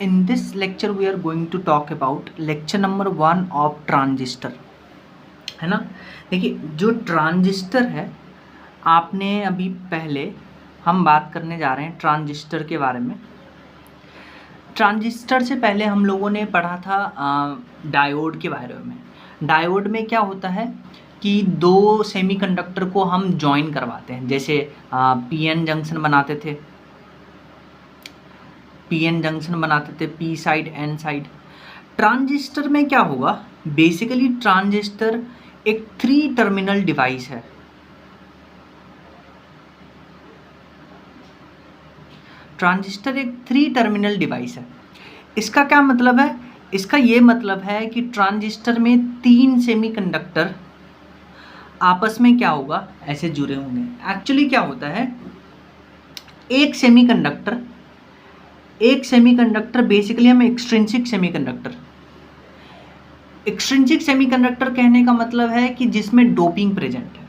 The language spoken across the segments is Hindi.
In this lecture we are going to talk about lecture number 1 of transistor, है ना। देखिए जो ट्रांजिस्टर है, आपने अभी पहले हम बात करने जा रहे हैं ट्रांजिस्टर के बारे में। ट्रांजिस्टर से पहले हम लोगों ने पढ़ा था डायोड के बारे में। डायोड में क्या होता है कि दो सेमीकंडक्टर को हम जॉइन करवाते हैं, जैसे पीएन जंक्शन बनाते थे, P side N side. Transistor में क्या होगा, बेसिकली ट्रांजिस्टर एक 3 टर्मिनल डिवाइस है। ट्रांजिस्टर एक 3 टर्मिनल डिवाइस है। इसका क्या मतलब है? इसका ये मतलब है कि ट्रांजिस्टर में 3 सेमीकंडक्टर आपस में क्या होगा, ऐसे जुड़े होंगे। एक्चुअली क्या होता है, एक सेमीकंडक्टर बेसिकली हम एक्सट्रिंसिक सेमीकंडक्टर कहने का मतलब है कि जिसमें डोपिंग प्रेजेंट है।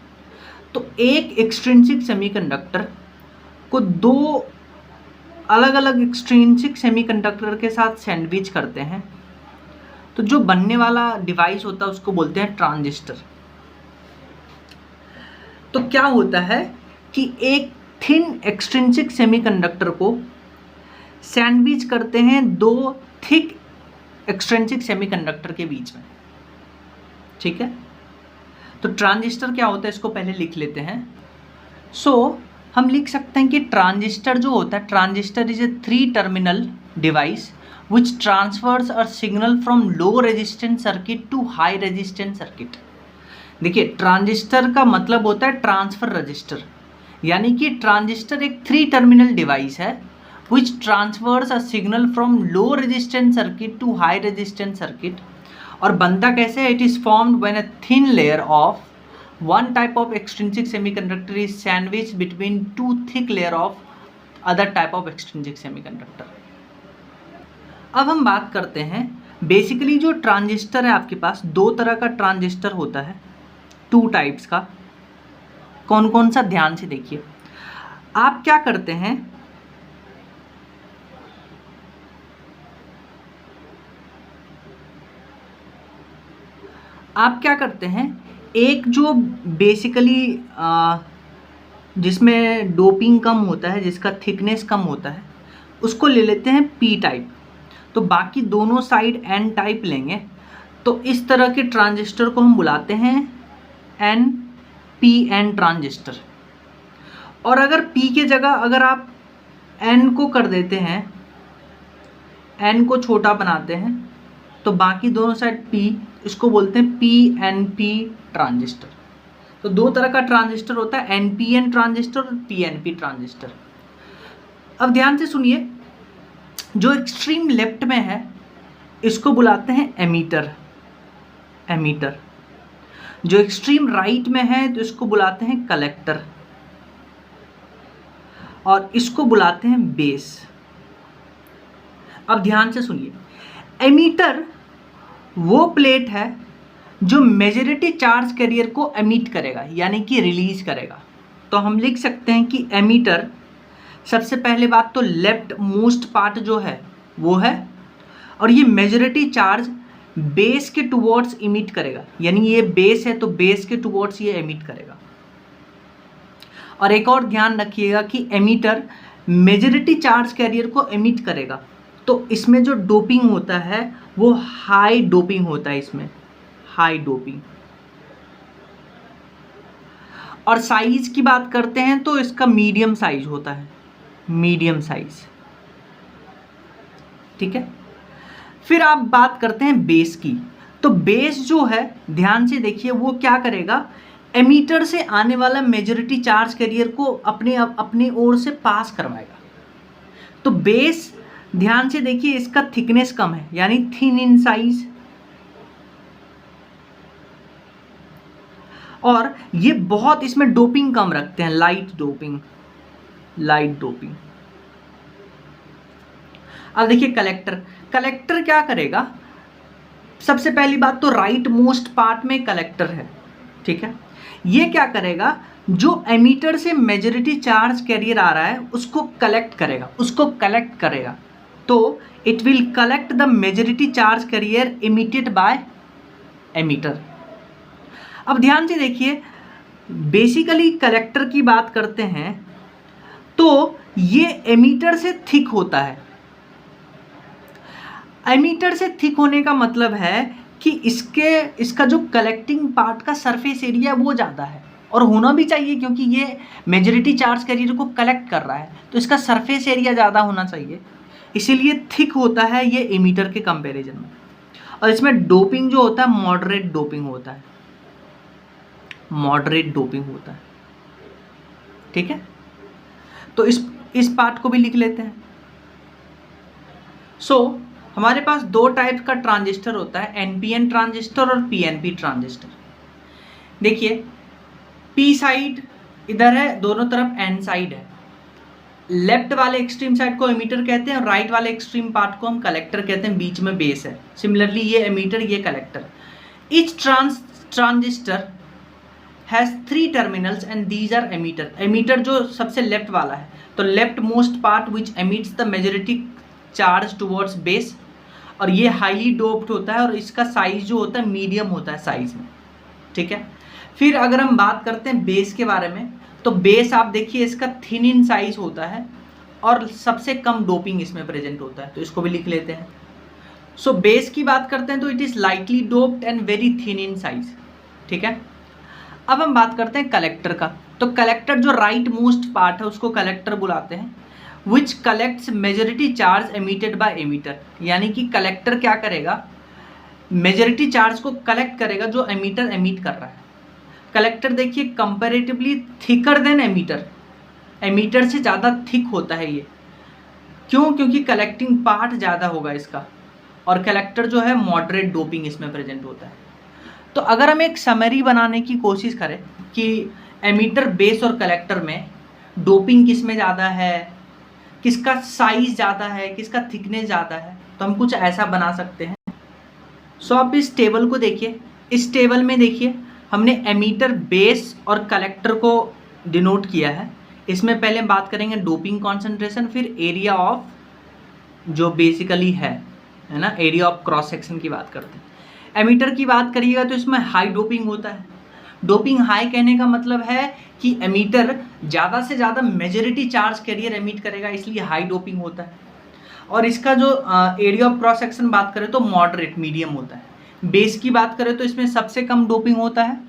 तो एक एक्सट्रिंसिक सेमीकंडक्टर को 2 अलग अलग एक्सट्रिंसिक सेमीकंडक्टर के साथ सैंडविच करते हैं, तो जो बनने वाला डिवाइस होता है उसको बोलते हैं ट्रांजिस्टर। तो क्या होता है कि एक थिन एक्सट्रिंसिक सेमीकंडक्टर को सैंडविच करते हैं 2 थिक एक्सट्रिंसिक सेमीकंडक्टर के बीच में, ठीक है। तो ट्रांजिस्टर क्या होता है, इसको पहले लिख लेते हैं। हम लिख सकते हैं कि ट्रांजिस्टर जो होता है, transistor is a 3 terminal device which transfers a signal from low resistance circuit to high resistance circuit. देखिए ट्रांजिस्टर का मतलब होता है ट्रांसफर रजिस्टर, यानी कि ट्रांजिस्टर एक 3 टर्मिनल डिवाइस है which transfers a signal from low resistance circuit to high resistance circuit। और बनता कैसे है? It is formed when a thin layer of one type of extrinsic semiconductor is sandwiched between 2 thick layer of other type of extrinsic semiconductor। अब हम बात करते हैं, बेसिकली जो ट्रांजिस्टर है आपके पास 2 तरह का ट्रांजिस्टर होता है, 2 टाइप्स का। कौन कौन सा, ध्यान से देखिए। आप क्या करते हैं, एक जो बेसिकली जिसमें डोपिंग कम होता है, जिसका थिकनेस कम होता है, उसको ले लेते हैं पी टाइप। तो बाकी दोनों साइड एन टाइप लेंगे। तो इस तरह के ट्रांजिस्टर को हम बुलाते हैं एन पी एन ट्रांजिस्टर। और अगर पी के जगह अगर आप एन को कर देते हैं, एन को छोटा बनाते हैं, तो बाकी दोनों साइड पी, इसको बोलते हैं पी एन पी ट्रांजिस्टर। तो 2 तरह का ट्रांजिस्टर होता है, एन पी एन ट्रांजिस्टर और पी एन पी ट्रांजिस्टर। अब ध्यान से सुनिए, जो एक्सट्रीम लेफ्ट में है इसको बुलाते हैं एमीटर। जो एक्सट्रीम राइट में है तो इसको बुलाते हैं कलेक्टर, और इसको बुलाते हैं बेस। अब ध्यान से सुनिए, एमीटर वो प्लेट है जो मेजॉरिटी चार्ज कैरियर को एमिट करेगा, यानी कि रिलीज करेगा। तो हम लिख सकते हैं कि एमीटर, सबसे पहले बात तो लेफ्ट मोस्ट पार्ट जो है वो है, और ये मेजॉरिटी चार्ज बेस के टुवर्ड्स इमिट करेगा, यानी ये बेस है तो बेस के टुवर्ड्स ये एमिट करेगा। और एक और ध्यान रखिएगा कि एमीटर मेजॉरिटी चार्ज कैरियर को एमिट करेगा, तो इसमें जो डोपिंग होता है वो हाई डोपिंग होता है, इसमें हाई डोपिंग। और साइज की बात करते हैं तो इसका मीडियम साइज होता है, मीडियम साइज, ठीक है। फिर आप बात करते हैं बेस की। तो बेस जो है, ध्यान से देखिए, वो क्या करेगा, एमीटर से आने वाला मेजॉरिटी चार्ज कैरियर को अपने ओर से पास करवाएगा। तो बेस, ध्यान से देखिए, इसका थिकनेस कम है, यानी थिन इन साइज, और ये बहुत इसमें डोपिंग कम रखते हैं, लाइट डोपिंग। अब देखिए कलेक्टर क्या करेगा, सबसे पहली बात तो राइट मोस्ट पार्ट में कलेक्टर है, ठीक है। ये क्या करेगा, जो एमीटर से मेजॉरिटी चार्ज कैरियर आ रहा है उसको कलेक्ट करेगा। तो it will collect the majority charge carrier emitted by emitter. अब ध्यान से देखिए, बेसिकली कलेक्टर की बात करते हैं तो ये एमीटर से थिक होता है। एमीटर से थिक होने का मतलब है कि इसका जो कलेक्टिंग पार्ट का सरफेस एरिया वो ज़्यादा है, और होना भी चाहिए क्योंकि ये मेजॉरिटी चार्ज कैरियर को कलेक्ट कर रहा है, तो इसका सरफेस एरिया ज़्यादा होना चाहिए, इसीलिए थिक होता है ये एमीटर के कंपैरिजन में। और इसमें डोपिंग जो होता है मॉडरेट डोपिंग होता है, मॉडरेट डोपिंग होता है। ठीक है, तो इस पार्ट को भी लिख लेते हैं। हमारे पास दो टाइप का ट्रांजिस्टर होता है, एनपीएन ट्रांजिस्टर और पीएनपी ट्रांजिस्टर। देखिए, पी साइड इधर है, दोनों तरफ एन साइड है। लेफ्ट वाले एक्सट्रीम साइड को एमीटर कहते हैं और राइट वाले एक्सट्रीम पार्ट को हम कलेक्टर कहते हैं, बीच में बेस है। सिमिलरली ये एमीटर, ये collector. Each transistor has 3 terminals and these are emitter. Emitter जो सबसे लेफ्ट वाला है, तो left most part which emits the majority charge towards base, और ये हाईली डोप्ड होता है और इसका साइज जो होता है मीडियम होता है साइज में। ठीक है, फिर अगर हम बात करते हैं बेस के बारे में, तो बेस आप देखिए इसका थिन इन साइज होता है और सबसे कम डोपिंग इसमें प्रेजेंट होता है, तो इसको भी लिख लेते हैं। बेस की बात करते हैं तो it is lightly doped and very thin in size. ठीक है, अब हम बात करते हैं कलेक्टर का। तो कलेक्टर जो राइट मोस्ट पार्ट है उसको कलेक्टर बुलाते हैं, which collects majority charge emitted by emitter. यानी कि कलेक्टर क्या करेगा, मेजॉरिटी चार्ज को कलेक्ट करेगा जो एमीटर एमिट कर रहा है। कलेक्टर देखिए comparatively thicker than emitter, emitter से ज़्यादा थिक होता है ये। क्यों? क्योंकि कलेक्टिंग पार्ट ज़्यादा होगा इसका, और कलेक्टर जो है मॉडरेट डोपिंग इसमें प्रेजेंट होता है। तो अगर हम एक समरी बनाने की कोशिश करें कि एमीटर, बेस और कलेक्टर में डोपिंग किस में ज़्यादा है, किसका साइज ज़्यादा है, किसका थिकनेस ज़्यादा है, तो हम कुछ ऐसा बना सकते हैं। आप इस टेबल को देखिए, इस टेबल में देखिए हमने एमीटर, बेस और कलेक्टर को डिनोट किया है। इसमें पहले बात करेंगे डोपिंग कॉन्सेंट्रेशन, फिर एरिया ऑफ जो बेसिकली है ना, एरिया ऑफ क्रॉस सेक्शन की बात करते हैं। एमीटर की बात करिएगा तो इसमें हाई डोपिंग होता है। डोपिंग हाई कहने का मतलब है कि एमीटर ज़्यादा से ज़्यादा मेजॉरिटी चार्ज कैरियर एमिट करेगा, इसलिए हाई डोपिंग होता है। और इसका जो एरिया ऑफ क्रॉस सेक्शन बात करें तो मॉडरेट, मीडियम होता है। बेस की बात करें तो इसमें सबसे कम डोपिंग होता है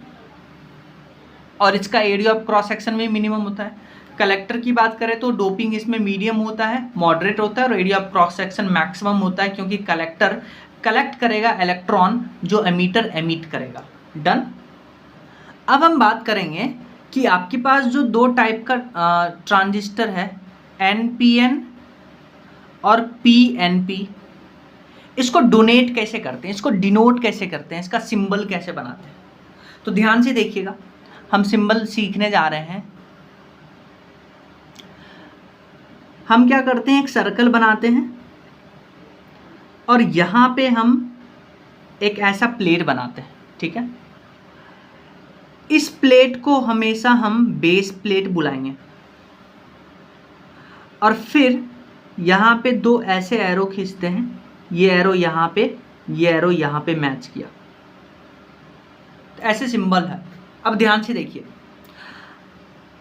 और इसका एरिया ऑफ क्रॉस सेक्शन में मिनिमम होता है। कलेक्टर की बात करें तो डोपिंग इसमें मीडियम होता है, मॉडरेट होता है, और area of cross section maximum होता है, क्योंकि कलेक्टर कलेक्ट करेगा इलेक्ट्रॉन जो एमीटर एमिट करेगा। डन। अब हम बात करेंगे कि आपके पास जो दो टाइप का ट्रांजिस्टर है, एनपीएन और पीएनपी, इसको डोनेट कैसे करते हैं, इसको डिनोट कैसे करते हैं, इसका सिंबल कैसे बनाते हैं। तो ध्यान से देखिएगा, हम सिंबल सीखने जा रहे हैं। हम क्या करते हैं, एक सर्कल बनाते हैं और यहाँ पे हम एक ऐसा प्लेट बनाते हैं। ठीक है, इस प्लेट को हमेशा हम बेस प्लेट बुलाएंगे, और फिर यहाँ पे दो ऐसे एरो खींचते हैं, ये एरो यहाँ पे, ये एरो यहाँ पे मैच किया, तो ऐसे सिंबल है। अब ध्यान से देखिए,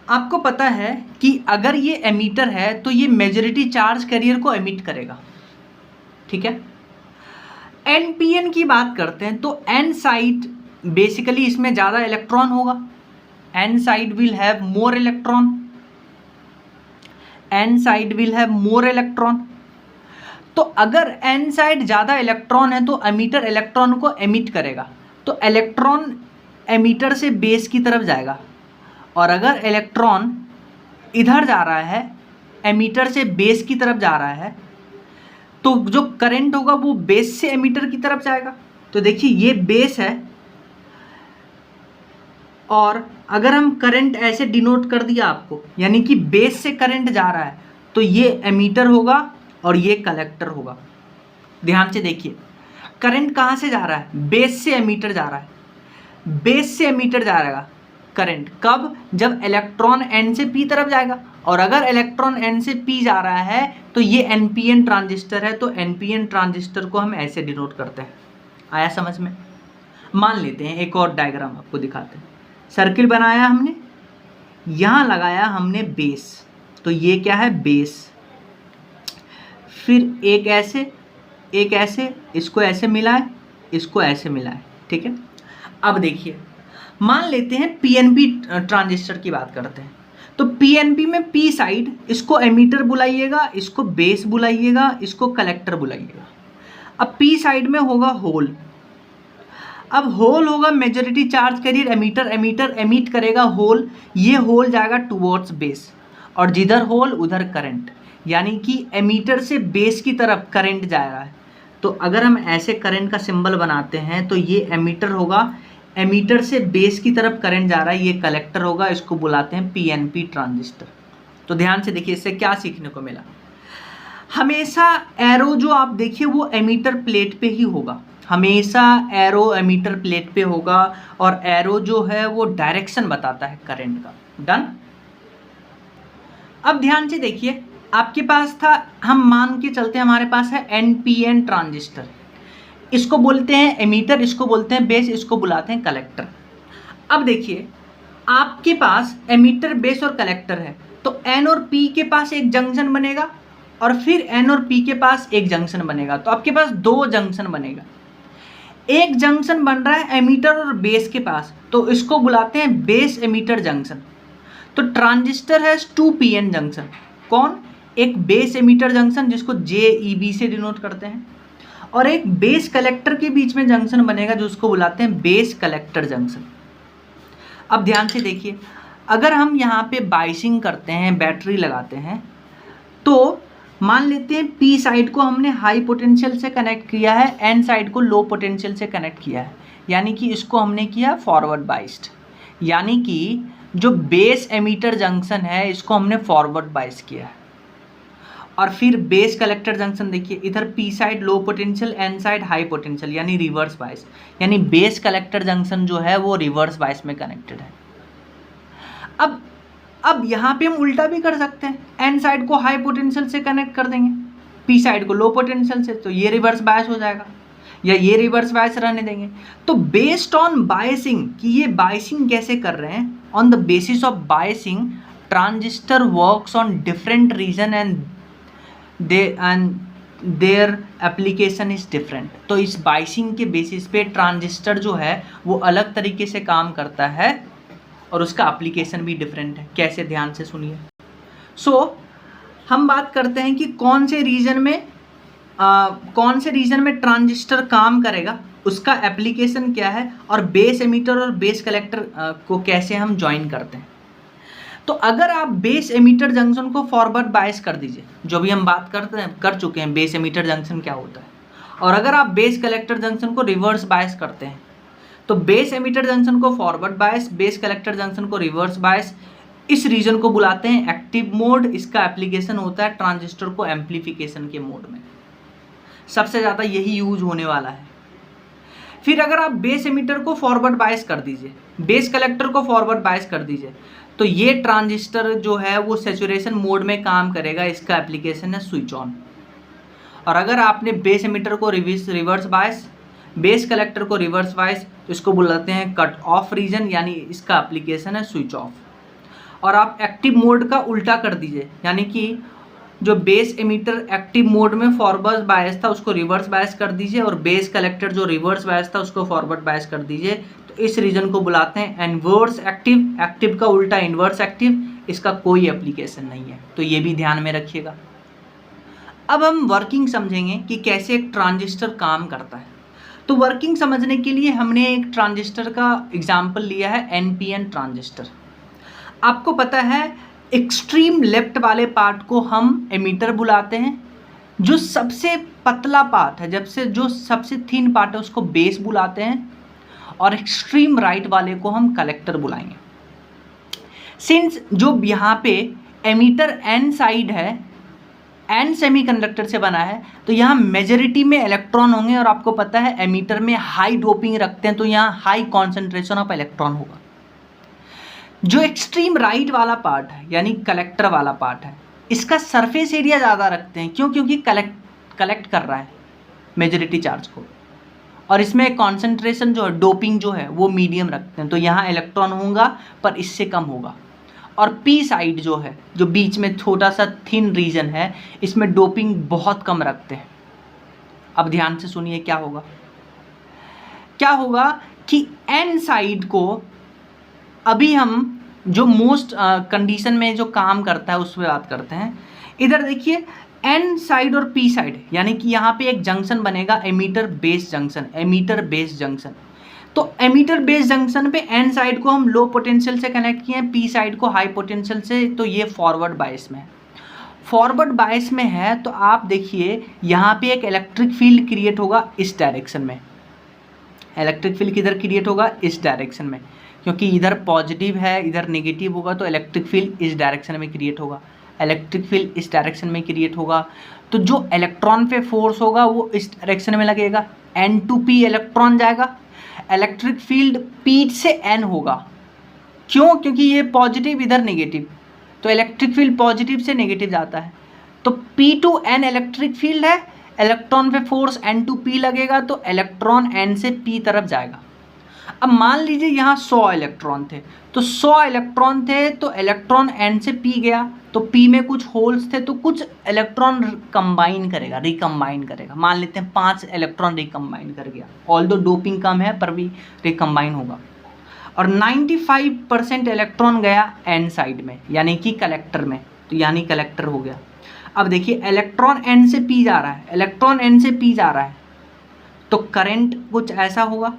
आपको पता है कि अगर ये एमीटर है तो ये मेजॉरिटी चार्ज कैरियर को एमिट करेगा। ठीक है, एनपीएन की बात करते हैं तो एन साइड बेसिकली इसमें ज़्यादा इलेक्ट्रॉन होगा, N side will have more electron, N side will have more electron. तो अगर एन साइड ज़्यादा इलेक्ट्रॉन है तो एमीटर इलेक्ट्रॉन को एमिट करेगा, तो इलेक्ट्रॉन एमीटर से बेस की तरफ जाएगा, और अगर इलेक्ट्रॉन इधर जा रहा है, एमीटर से बेस की तरफ जा रहा है, तो जो करंट होगा वो बेस से एमीटर की तरफ जाएगा। तो देखिए ये बेस है, और अगर हम करंट ऐसे डिनोट कर दिया आपको, यानी कि बेस से करंट जा रहा है, तो ये एमीटर होगा और ये कलेक्टर होगा। ध्यान से देखिए, करंट कहाँ से जा रहा है, बेस से एमीटर जा रहा है, बेस से एमीटर जा रहेगा, करंट। कब? जब इलेक्ट्रॉन n से p तरफ जाएगा, और अगर इलेक्ट्रॉन n से p जा रहा है तो ये NPN ट्रांजिस्टर है, तो NPN ट्रांजिस्टर को हम ऐसे डिनोट करते हैं। आया समझ में? मान लेते हैं एक और डायग्राम आपको दिखाते हैं। सर्किल बनाया हमने, यहाँ लगाया हमने बेस, तो ये क्या है? बेस। फिर एक ऐसे, इसको ऐसे मिलाए, इसको ऐसे मिलाए, ठीक है। अब देखिए, मान लेते हैं PNP ट्रांजिस्टर की बात करते हैं, तो PNP में P साइड, इसको एमीटर बुलाइएगा, इसको बेस बुलाइएगा, इसको कलेक्टर बुलाइएगा। अब P साइड में होगा होल, अब होल होगा majority charge carrier emitter, emitter emit करेगा होल, ये होल जाएगा टुवर्ड्स बेस, और जिधर होल उधर करंट, यानी कि एमीटर से बेस की तरफ करंट जा रहा है। तो अगर हम ऐसे करंट का सिंबल बनाते हैं तो ये एमीटर होगा, एमीटर से बेस की तरफ करंट जा रहा है, ये कलेक्टर होगा, इसको बुलाते हैं PNP ट्रांजिस्टर। तो ध्यान से देखिए, इससे क्या सीखने को मिला? हमेशा एरो जो आप देखिए वो एमीटर प्लेट पे ही होगा, हमेशा एरो एमीटर प्लेट पे होगा, और एरो जो है वो डायरेक्शन बताता है करंट का। डन। अब ध्यान से देखिए, आपके पास था, हम मान के चलते हैं हमारे पास है NPN ट्रांजिस्टर, इसको बोलते हैं एमीटर, इसको बोलते हैं बेस, इसको बुलाते हैं कलेक्टर। अब देखिए, आपके पास एमीटर, बेस और कलेक्टर है, तो N और P के पास एक जंक्शन बनेगा, और फिर N और P के पास एक जंक्शन बनेगा, तो आपके पास दो जंक्शन बनेगा। एक जंक्शन बन रहा है एमीटर और बेस के पास, तो इसको बुलाते हैं बेस एमीटर जंक्शन। तो ट्रांजिस्टर है 2PN जंक्शन। कौन? एक बेस एमीटर जंक्शन जिसको JEB से डिनोट करते हैं, और एक बेस कलेक्टर के बीच में जंक्शन बनेगा जो उसको बुलाते हैं बेस कलेक्टर जंक्शन। अब ध्यान से देखिए, अगर हम यहाँ पे बाइसिंग करते हैं, बैटरी लगाते हैं, तो मान लेते हैं P साइड को हमने हाई पोटेंशियल से कनेक्ट किया है, N साइड को लो पोटेंशियल से कनेक्ट किया है, यानी कि इसको हमने किया फॉरवर्ड बाइस्ड, यानी कि जो बेस एमीटर जंक्शन है इसको हमने फॉरवर्ड बाइस किया है। और फिर बेस कलेक्टर जंक्शन देखिए, इधर P side low potential, N side high potential, यानी रिवर्स बाइस, यानी बेस कलेक्टर जंक्शन जो है वो रिवर्स बाइस में कनेक्टेड है। अब यहाँ पे हम उल्टा भी कर सकते हैं, N साइड को हाई पोटेंशियल से कनेक्ट कर देंगे, P साइड को लो पोटेंशियल से, तो ये रिवर्स बायस हो जाएगा, या ये रिवर्स बायस रहने देंगे। तो बेस्ड ऑन बायसिंग, कि ये बायसिंग कैसे कर रहे हैं, on the basis of biasing transistor works on different region and their application is different. तो इस बायसिंग के बेसिस पे ट्रांजिस्टर जो है वो अलग तरीके से काम करता है, और उसका एप्लीकेशन भी डिफरेंट है। कैसे? ध्यान से सुनिए। हम बात करते हैं कि कौन से रीजन में ट्रांजिस्टर काम करेगा, उसका एप्लीकेशन क्या है, और बेस एमीटर और बेस कलेक्टर को कैसे हम ज्वाइन करते हैं। तो अगर आप बेस एमीटर जंक्शन को फॉरवर्ड बायस कर दीजिए, जो भी हम बात कर चुके हैं बेस एमीटर जंक्शन क्या होता है, और अगर आप बेस कलेक्टर जंक्शन को रिवर्स बायस करते हैं, तो बेस एमीटर जंक्शन को forward bias, base collector junction को रिवर्स बायस, इस रीजन को बुलाते हैं एक्टिव मोड। इसका एप्लीकेशन होता है ट्रांजिस्टर को एम्प्लीफिकेशन के मोड में, सबसे ज़्यादा यही यूज होने वाला है। फिर अगर आप बेस एमीटर को फॉरवर्ड बायस कर दीजिए, बेस कलेक्टर को फॉरवर्ड बायस कर दीजिए, तो ये ट्रांजिस्टर जो है वो सैचुरेशन मोड में काम करेगा, इसका एप्लीकेशन है स्विच ऑन। और अगर आपने बेस एमीटर को रिवर्स बायस, बेस कलेक्टर को रिवर्स बायस, तो इसको बुलाते हैं कट ऑफ रीजन, यानी इसका एप्लीकेशन है स्विच ऑफ। और आप एक्टिव मोड का उल्टा कर दीजिए, यानी कि जो बेस एमीटर एक्टिव मोड में फॉरवर्ड बायस था उसको रिवर्स बायस कर दीजिए, और बेस कलेक्टर जो रिवर्स बायस था उसको फॉरवर्ड बायस कर दीजिए। तो इस रीजन को बुलाते हैं इन्वर्स एक्टिव, एक्टिव का उल्टा इन्वर्स एक्टिव, इसका कोई एप्लीकेशन नहीं है। तो ये भी ध्यान में रखिएगा। अब हम वर्किंग समझेंगे कि कैसे एक ट्रांजिस्टर काम करता है। तो वर्किंग समझने के लिए हमने एक ट्रांजिस्टर का एग्जाम्पल लिया है, NPN ट्रांजिस्टर। आपको पता है एक्सट्रीम लेफ्ट वाले पार्ट को हम एमीटर बुलाते हैं, जो सबसे पतला पार्ट है, जो सबसे थिन पार्ट है उसको बेस बुलाते हैं, और एक्सट्रीम राइट वाले को हम कलेक्टर बुलाएंगे। सिंस जो यहाँ पे एमीटर N साइड है, N सेमीकंडक्टर से बना है, तो यहाँ मेजॉरिटी में इलेक्ट्रॉन होंगे, और आपको पता है एमीटर में हाई डोपिंग रखते हैं, तो यहाँ हाई कॉन्सेंट्रेशन ऑफ इलेक्ट्रॉन होगा। जो एक्सट्रीम राइट वाला पार्ट है यानी कलेक्टर वाला पार्ट है, इसका सरफेस एरिया ज़्यादा रखते हैं। क्यों? क्योंकि कलेक्ट कर रहा है मेजॉरिटी चार्ज को, और इसमें कॉन्सेंट्रेशन जो है, डोपिंग जो है वो मीडियम रखते हैं, तो यहाँ इलेक्ट्रॉन होगा पर इससे कम होगा। और पी साइड जो है, जो बीच में छोटा सा थिन रीजन है, इसमें डोपिंग बहुत कम रखते हैं। अब ध्यान से सुनिए क्या होगा। क्या होगा कि एन साइड को, अभी हम जो मोस्ट कंडीशन में जो काम करता है उस पर बात करते हैं। इधर देखिए एन साइड और पी साइड, यानी कि यहाँ पे एक जंक्शन बनेगा emitter base junction, emitter base junction. तो एमीटर बेस जंक्शन पे एन साइड को हम लो पोटेंशियल से कनेक्ट किए हैं, पी साइड को हाई पोटेंशियल से, तो ये फॉरवर्ड बायस में है। फॉरवर्ड बायस में है तो आप देखिए यहाँ पे एक इलेक्ट्रिक फील्ड क्रिएट होगा इस डायरेक्शन में। इलेक्ट्रिक फील्ड किधर क्रिएट होगा? इस डायरेक्शन में, क्योंकि इधर पॉजिटिव है इधर नेगेटिव होगा, तो इलेक्ट्रिक फील्ड इस डायरेक्शन में क्रिएट होगा। इलेक्ट्रिक फील्ड इस डायरेक्शन में क्रिएट होगा, तो जो इलेक्ट्रॉन पे फोर्स होगा वो इस डायरेक्शन में लगेगा। एन टू पी इलेक्ट्रॉन जाएगा, इलेक्ट्रिक फील्ड पी से एन होगा। क्यों? क्योंकि ये पॉजिटिव इधर नेगेटिव, तो इलेक्ट्रिक फील्ड पॉजिटिव से नेगेटिव जाता है, तो P to N electric field है, इलेक्ट्रॉन पे फोर्स एन टू पी लगेगा, तो इलेक्ट्रॉन एन से पी तरफ जाएगा। अब मान लीजिए यहाँ 100 इलेक्ट्रॉन थे, तो 100 इलेक्ट्रॉन थे तो इलेक्ट्रॉन एन से पी गया, तो पी में कुछ होल्स थे तो कुछ इलेक्ट्रॉन कंबाइन करेगा, रिकम्बाइन करेगा। मान लेते हैं 5 इलेक्ट्रॉन रिकम्बाइन कर गया, ऑल्दो डोपिंग कम है पर भी रिकम्बाइन होगा। और 95% इलेक्ट्रॉन गया एन साइड में यानी कि कलेक्टर में, तो यानी कलेक्टर हो गया। अब देखिए इलेक्ट्रॉन एन से पी जा रहा है, इलेक्ट्रॉन एन से पी जा रहा है, तो करंट कुछ ऐसा होगा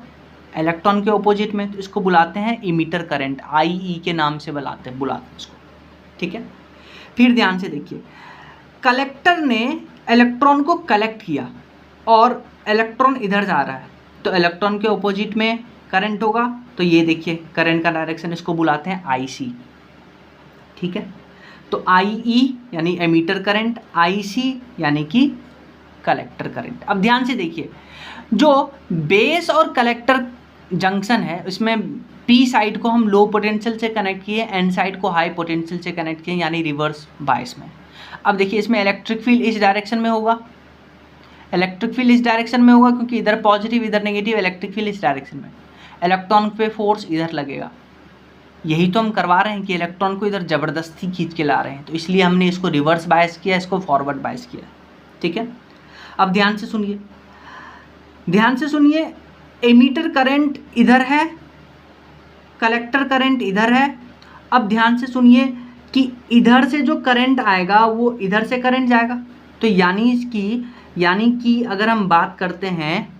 इलेक्ट्रॉन के ऑपोजिट में, तो इसको बुलाते हैं इमीटर करंट, IE के नाम से बुलाते हैं इसको। ठीक है, फिर ध्यान से देखिए, कलेक्टर ने इलेक्ट्रॉन को कलेक्ट किया और इलेक्ट्रॉन इधर जा रहा है, तो इलेक्ट्रॉन के ऑपोजिट में करंट होगा, तो ये देखिए करंट का डायरेक्शन, इसको बुलाते हैं IC। ठीक है, तो IE यानी एमीटर करंट, IC यानी कि कलेक्टर करंट। अब ध्यान से देखिए, जो बेस और कलेक्टर जंक्शन है उसमें पी साइड को हम लो पोटेंशियल से कनेक्ट किए, एन साइड को हाई पोटेंशियल से कनेक्ट किए, यानी रिवर्स बायस में। अब देखिए इसमें इलेक्ट्रिक फील्ड इस डायरेक्शन में होगा, इलेक्ट्रिक फील्ड इस डायरेक्शन में होगा क्योंकि इधर पॉजिटिव इधर नेगेटिव, इलेक्ट्रिक फील्ड इस डायरेक्शन में, इलेक्ट्रॉन पे फोर्स इधर लगेगा। यही तो हम करवा रहे हैं कि इलेक्ट्रॉन को इधर ज़बरदस्ती खींच के ला रहे हैं, तो इसलिए हमने इसको रिवर्स बायस किया, इसको फॉरवर्ड बायस किया। ठीक है, अब ध्यान से सुनिए, ध्यान से सुनिए, एमीटर करंट इधर है, कलेक्टर करंट इधर है। अब ध्यान से सुनिए कि इधर से जो करंट आएगा वो इधर से करंट जाएगा, तो यानी कि अगर हम बात करते हैं,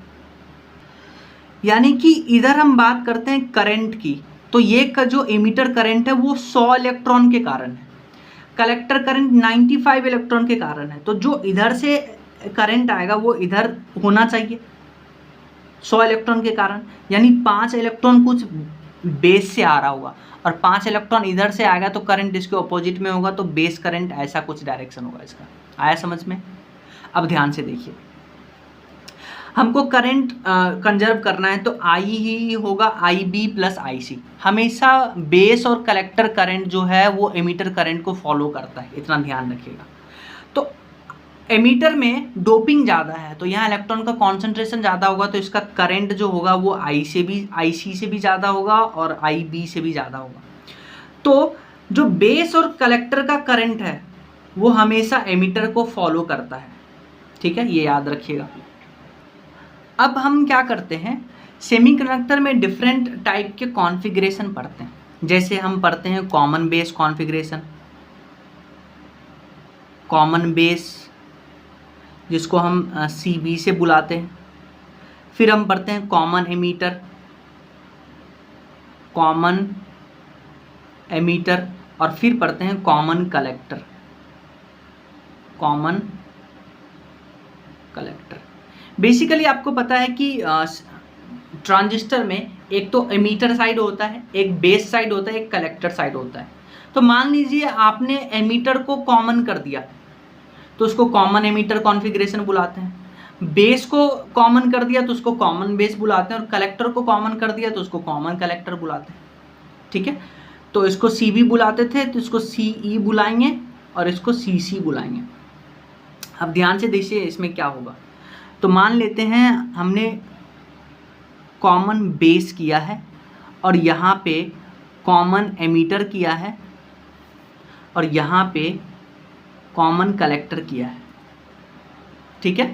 यानी कि इधर हम बात करते हैं करंट की, तो ये का जो एमीटर करंट है वो 100 इलेक्ट्रॉन के कारण है, कलेक्टर करंट 95 इलेक्ट्रॉन के कारण है, तो जो इधर से करंट आएगा वो इधर होना चाहिए 100 इलेक्ट्रॉन के कारण, यानी 5 इलेक्ट्रॉन कुछ बेस से आ रहा होगा और 5 इलेक्ट्रॉन इधर से आएगा तो करंट इसके ऑपोजिट में होगा, तो बेस करंट ऐसा कुछ डायरेक्शन होगा इसका। आया समझ में? अब ध्यान से देखिए, हमको करंट कंजर्व करना है तो I ही होगा, IB प्लस IC। हमेशा बेस और कलेक्टर करंट जो है वो एमीटर करंट को फॉलो करता है, इतना ध्यान रखिएगा। तो एमीटर में डोपिंग ज़्यादा है तो यहाँ इलेक्ट्रॉन का कॉन्सेंट्रेशन ज़्यादा होगा, तो इसका करंट जो होगा वो IC से भी ज़्यादा होगा और IB से भी ज़्यादा होगा। तो जो बेस और कलेक्टर का करंट है वो हमेशा एमीटर को फॉलो करता है। ठीक है, ये याद रखिएगा। अब हम क्या करते हैं, सेमीकंडक्टर में डिफरेंट टाइप के कॉन्फ़िगरेशन पढ़ते हैं। जैसे हम पढ़ते हैं common base configuration, common base जिसको हम CB से बुलाते हैं। फिर हम पढ़ते हैं कॉमन एमीटर, और फिर पढ़ते हैं कॉमन कलेक्टर। बेसिकली आपको पता है कि ट्रांजिस्टर में एक तो एमीटर साइड होता है, एक बेस साइड होता है, एक कलेक्टर साइड होता है। तो मान लीजिए आपने एमीटर को कॉमन कर दिया तो उसको कॉमन एमीटर कॉन्फ़िगरेशन बुलाते हैं, बेस को कॉमन कर दिया तो उसको कॉमन बेस बुलाते हैं, और कलेक्टर को कॉमन कर दिया तो उसको कॉमन कलेक्टर बुलाते हैं। ठीक है, तो इसको सी बी बुलाते थे, तो इसको सी ई बुलाएंगे और इसको सी सी बुलाएंगे। अब ध्यान से देखिए इसमें क्या होगा। तो मान लेते हैं हमने कॉमन बेस किया है और यहाँ पे कॉमन एमीटर किया है और यहाँ पे कॉमन कलेक्टर किया है, ठीक है।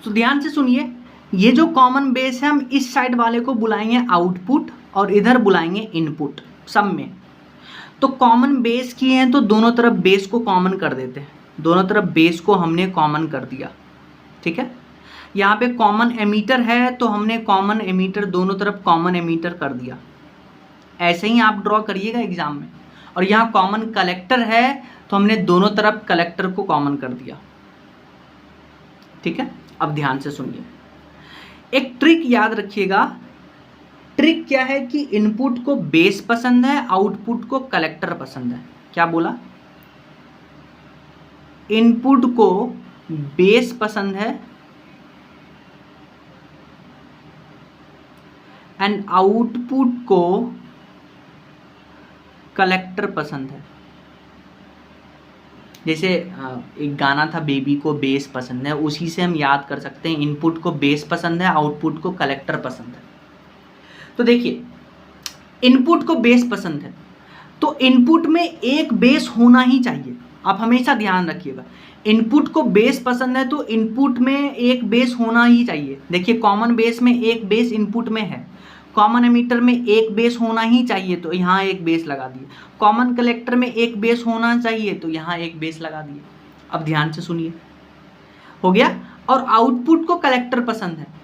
तो ध्यान से सुनिए, ये जो कॉमन बेस है हम इस साइड वाले को बुलाएंगे आउटपुट और इधर बुलाएंगे इनपुट सब में। तो कॉमन बेस किए हैं तो दोनों तरफ बेस को कॉमन कर देते हैं, दोनों तरफ बेस को हमने कॉमन कर दिया, ठीक है। यहाँ पे कॉमन एमीटर है तो हमने कॉमन एमीटर दोनों तरफ कॉमन एमीटर कर दिया। ऐसे ही आप ड्रॉ करिएगा एग्जाम में। और यहाँ कॉमन कलेक्टर है तो हमने दोनों तरफ कलेक्टर को कॉमन कर दिया, ठीक है। अब ध्यान से सुनिए, एक ट्रिक याद रखिएगा। ट्रिक क्या है कि इनपुट को बेस पसंद है, आउटपुट को कलेक्टर पसंद है। क्या बोला? इनपुट को बेस पसंद है एंड आउटपुट को कलेक्टर पसंद है। जैसे एक गाना था बेबी को बेस पसंद है, उसी से हम याद कर सकते हैं इनपुट को बेस पसंद है, आउटपुट को कलेक्टर पसंद है। तो देखिए इनपुट को बेस पसंद है तो इनपुट में एक बेस होना ही चाहिए। आप हमेशा ध्यान रखिएगा, इनपुट को बेस पसंद है तो इनपुट में एक बेस होना ही चाहिए। देखिए कॉमन बेस में एक बेस इनपुट में है, कॉमन एमीटर में एक बेस होना ही चाहिए तो यहाँ एक बेस लगा दिए, कॉमन कलेक्टर में एक बेस होना चाहिए तो यहाँ एक बेस लगा दिए। अब ध्यान से सुनिए, हो गया। और आउटपुट को कलेक्टर पसंद है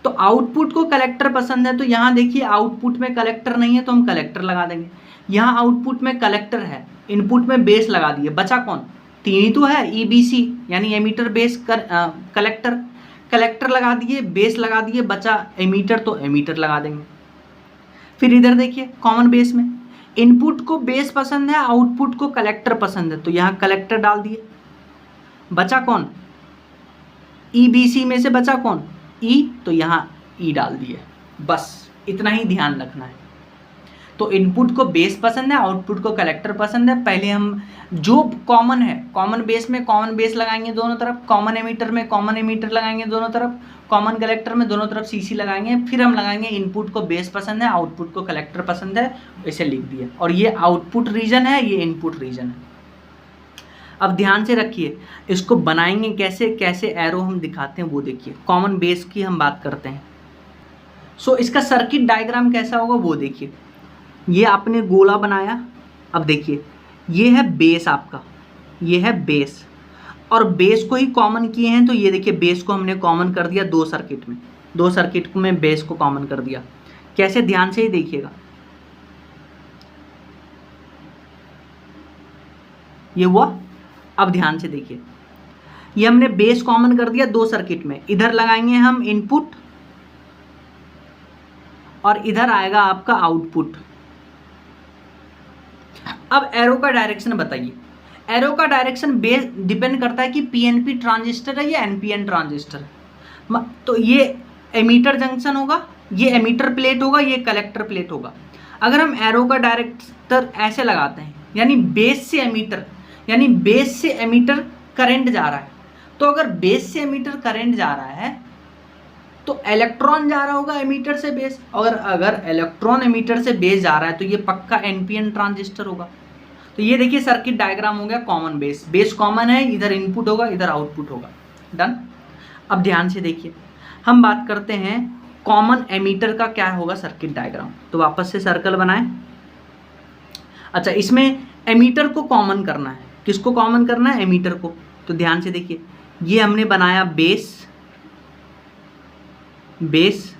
तो आउटपुट को कलेक्टर पसंद है तो यहाँ देखिए आउटपुट में कलेक्टर नहीं है तो हम कलेक्टर लगा देंगे। यहाँ आउटपुट में कलेक्टर है, इनपुट में बेस लगा दिए, बचा कौन? तीन ही तो है, EBC यानी एमीटर बेस कलेक्टर, कलेक्टर लगा दिए, बेस लगा दिए, बचा एमीटर तो एमीटर लगा देंगे। फिर इधर देखिए कॉमन बेस में इनपुट को बेस पसंद है, आउटपुट को कलेक्टर पसंद है तो यहाँ कलेक्टर डाल दिए, बचा कौन? EBC में से बचा कौन? E, तो यहाँ E डाल दिए। बस इतना ही ध्यान रखना है। तो इनपुट को बेस पसंद है, आउटपुट को कलेक्टर पसंद है। पहले हम जो कॉमन है, कॉमन बेस में कॉमन बेस लगाएंगे दोनों तरफ, कॉमन एमीटर में कॉमन एमीटर लगाएंगे दोनों तरफ, कॉमन कलेक्टर में दोनों तरफ CC लगाएंगे। फिर हम लगाएंगे इनपुट को बेस पसंद है, आउटपुट को कलेक्टर पसंद है, इसे लिख दिया। और ये आउटपुट रीजन है, ये इनपुट रीजन है। अब ध्यान से रखिए, इसको बनाएंगे कैसे, कैसे एरो हम दिखाते हैं वो देखिए। कॉमन बेस की हम बात करते हैं। सो इसका सर्किट डायग्राम कैसा होगा वो देखिए। ये आपने गोला बनाया, अब देखिए ये है बेस आपका, ये है बेस, और बेस को ही कॉमन किए हैं तो ये देखिए बेस को हमने कॉमन कर दिया दो सर्किट में, दो सर्किट में बेस को कॉमन कर दिया। कैसे, ध्यान से ही देखिएगा। ये हुआ। अब ध्यान से देखिए, ये हमने बेस कॉमन कर दिया दो सर्किट में। इधर लगाएंगे हम इनपुट और इधर आएगा आपका आउटपुट। अब एरो का डायरेक्शन बताइए। एरो का डायरेक्शन बेस डिपेंड करता है कि PNP ट्रांजिस्टर है या NPN ट्रांजिस्टर। तो ये एमीटर जंक्शन होगा, ये एमीटर प्लेट होगा, ये कलेक्टर प्लेट होगा। अगर हम एरो का डायरेक्टर ऐसे लगाते हैं यानी बेस से एमीटर, यानी बेस से एमीटर करंट जा रहा है, तो अगर बेस से एमीटर करंट जा रहा है तो इलेक्ट्रॉन जा रहा होगा एमीटर से बेस। अगर इलेक्ट्रॉन एमीटर से बेस जा रहा है तो ये पक्का NPN ट्रांजिस्टर होगा। तो ये देखिए सर्किट डायग्राम हो गया कॉमन बेस। बेस कॉमन है, इधर इनपुट होगा, इधर आउटपुट होगा। डन। अब ध्यान से देखिए, हम बात करते हैं कॉमन एमीटर का क्या होगा सर्किट डायग्राम। तो वापस से सर्कल बनाएं। अच्छा, इसमें एमीटर को कॉमन करना है। किसको कॉमन करना है? एमीटर को। तो ध्यान से देखिए, ये हमने बनाया बेस, बेस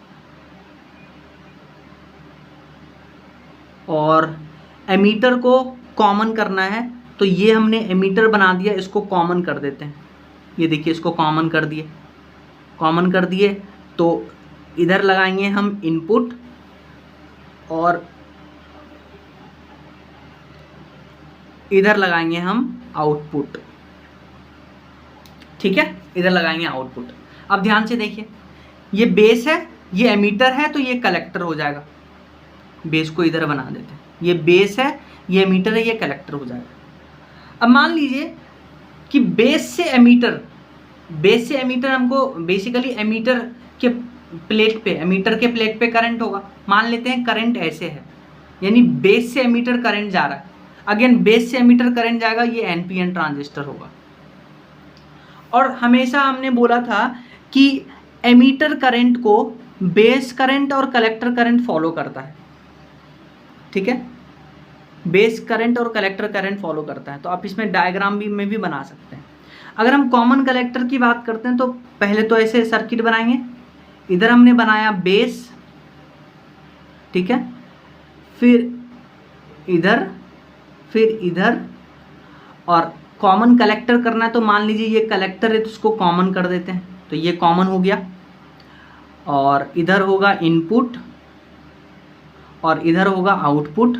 और एमीटर को कॉमन करना है तो ये हमने एमीटर बना दिया, इसको कॉमन कर देते हैं। ये देखिए इसको कॉमन कर दिए, कॉमन कर दिए तो इधर लगाएंगे हम इनपुट और इधर लगाएंगे हम आउटपुट। ठीक है, इधर लगाएंगे आउटपुट। अब ध्यान से देखिए, ये बेस है, ये एमीटर है तो ये कलेक्टर हो जाएगा। बेस को इधर बना देते हैं। ये बेस है, ये एमीटर है, ये कलेक्टर हो जाएगा। अब मान लीजिए कि बेस से एमीटर हमको बेसिकली एमीटर के प्लेट पे करंट होगा। मान लेते हैं करंट ऐसे है, यानी बेस से एमीटर करंट जा रहा है। अगेन बेस से एमीटर करंट जाएगा, ये एनपीएन ट्रांजिस्टर होगा। और हमेशा हमने बोला था कि एमीटर करंट को बेस करंट और कलेक्टर करंट फॉलो करता है, ठीक है, बेस करंट और कलेक्टर करंट फॉलो करता है। तो आप इसमें डायग्राम में भी बना सकते हैं। अगर हम कॉमन कलेक्टर की बात करते हैं तो पहले तो ऐसे सर्किट बनाएंगे, इधर हमने बनाया बेस, ठीक है, फिर इधर और कॉमन कलेक्टर करना है तो मान लीजिए ये कलेक्टर है तो इसको कॉमन कर देते हैं, तो ये कॉमन हो गया। और इधर होगा इनपुट और इधर होगा आउटपुट,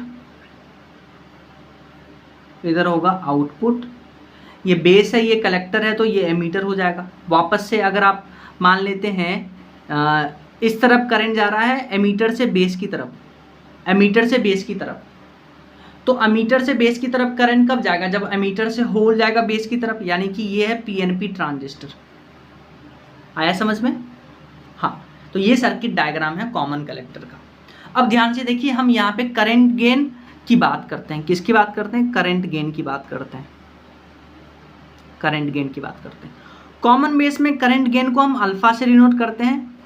ये बेस है, ये कलेक्टर है, तो ये एमीटर हो जाएगा। वापस से अगर आप मान लेते हैं इस तरफ करंट जा रहा है एमीटर से बेस की तरफ, तो एमीटर से बेस की तरफ करंट कब जाएगा, जब एमीटर से होल जाएगा बेस की तरफ, यानी कि ये है पीएनपी ट्रांजिस्टर। आया समझ में? हाँ, तो ये सर्किट डायग्राम है कॉमन कलेक्टर का। अब ध्यान से देखिए, हम यहाँ पे करंट गेन की बात करते हैं। किसकी बात करते हैं? करंट गेन की बात करते हैं। कॉमन बेस में करंट गेन को हम अल्फा से डिनोट करते हैं,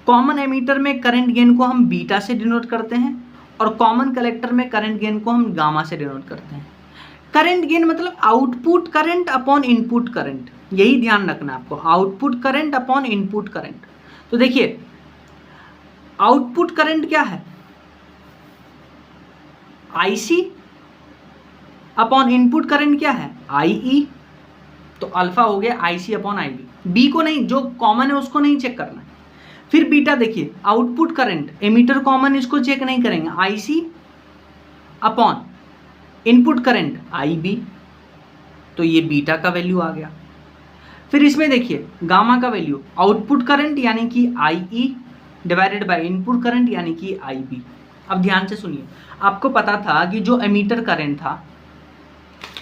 कॉमन एमीटर में करंट गेन को हम बीटा से डिनोट करते हैं, और कॉमन कलेक्टर में करंट गेन को हम गामा से डिनोट करते हैं। करंट गेन मतलब output current upon input current, यही ध्यान रखना आपको, output current upon input current. तो देखिए आउटपुट करंट क्या है, आईसी, अपॉन इनपुट करंट क्या है, आईई। तो अल्फा हो गया आईसी अपॉन आईबी। बी को नहीं, जो कॉमन है उसको नहीं चेक करना है। फिर बीटा देखिए, आउटपुट करंट, एमीटर कॉमन, इसको चेक नहीं करेंगे, IC upon input current IB, तो ये बीटा का वैल्यू आ गया। फिर इसमें देखिए गामा का वैल्यू, आउटपुट करंट यानी कि IE divided by input current यानी कि आईबी। अब ध्यान से सुनिए, आपको पता था कि जो एमीटर करंट था,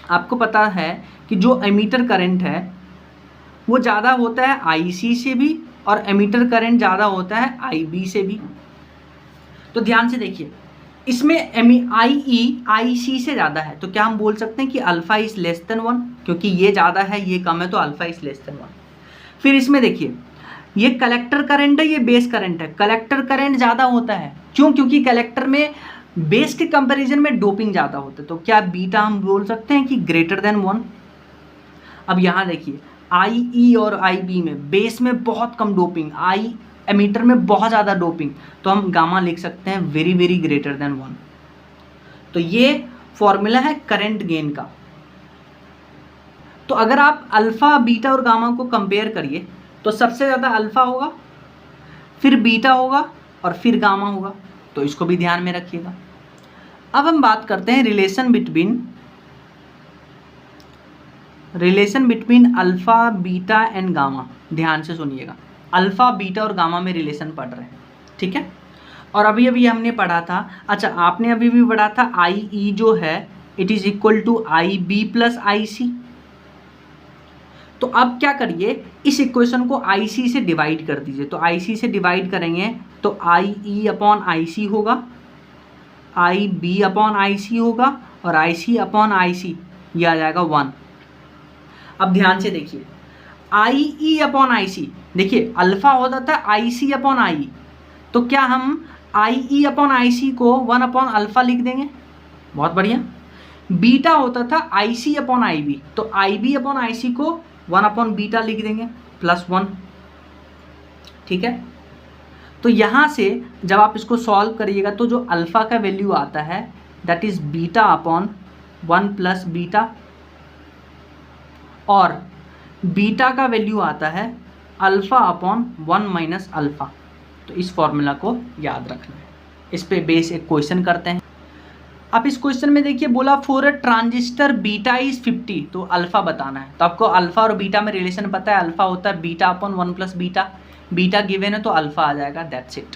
आपको पता है कि जो एमीटर करंट है वो ज़्यादा होता है आईसी से भी, और एमीटर करंट ज़्यादा होता है आईबी से भी। तो ध्यान से देखिए, इसमें आईई आईसी से ज़्यादा है, तो क्या हम बोल सकते हैं कि अल्फा इज लेस देन 1, क्योंकि ये ज़्यादा है ये कम है, तो अल्फा इज लेस देन 1। फिर इसमें देखिए, ये कलेक्टर करंट है, ये बेस करंट है, कलेक्टर करंट ज़्यादा होता है, क्यों? क्योंकि कलेक्टर में बेस के कंपैरिजन में डोपिंग ज़्यादा होता है, तो क्या बीटा हम बोल सकते हैं कि ग्रेटर देन 1। अब यहाँ देखिए, आईई और आईबी में बेस में बहुत कम डोपिंग, आई एमीटर में बहुत ज़्यादा डोपिंग, तो हम गामा लिख सकते हैं वेरी वेरी ग्रेटर देन 1। तो ये फॉर्मूला है करंट गेन का। तो अगर आप अल्फा बीटा और गामा को कंपेयर करिए तो सबसे ज़्यादा अल्फा होगा, फिर बीटा होगा और फिर गामा होगा, तो इसको भी ध्यान में रखिएगा। अब हम बात करते हैं relation between alpha beta and gamma. ध्यान से सुनिएगा, अल्फा बीटा और गामा में रिलेशन पढ़ रहे हैं, ठीक है। और अभी हमने पढ़ा था, अच्छा आपने अभी भी पढ़ा था, आई ई जो है it is equal to I B plus I C. तो अब क्या करिए, इस इक्वेशन को आई सी से डिवाइड कर दीजिए। तो आई सी से डिवाइड करेंगे तो आई ई अपॉन आई सी होगा, आई बी अपॉन आई सी होगा, और आई सी अपॉन आई सी ये आ जाएगा 1। अब ध्यान से देखिए, आई ई अपॉन आई सी, देखिए अल्फा होता था आई सी अपॉन आई, तो क्या हम आई ई अपॉन आई सी को 1 अपॉन अल्फा लिख देंगे? बहुत बढ़िया। बीटा होता था आई सी अपॉन आई बी, तो आई बी अपॉन आई सी को 1 अपॉन बीटा लिख देंगे +1, ठीक है। तो यहाँ से जब आप इसको सॉल्व करिएगा तो जो अल्फ़ा का वैल्यू आता है that is beta upon 1 plus beta, और बीटा का वैल्यू आता है अल्फ़ा अपॉन 1 माइनस अल्फ़ा। तो इस फॉर्मूला को याद रखना है। इस पे बेस एक क्वेश्चन करते हैं। आप इस क्वेश्चन में देखिए बोला for a transistor beta is 50, तो अल्फ़ा बताना है। तो आपको अल्फ़ा और बीटा में रिलेशन पता है, अल्फ़ा होता है beta upon 1 plus beta, beta given है तो अल्फ़ा आ जाएगा, दैट्स इट।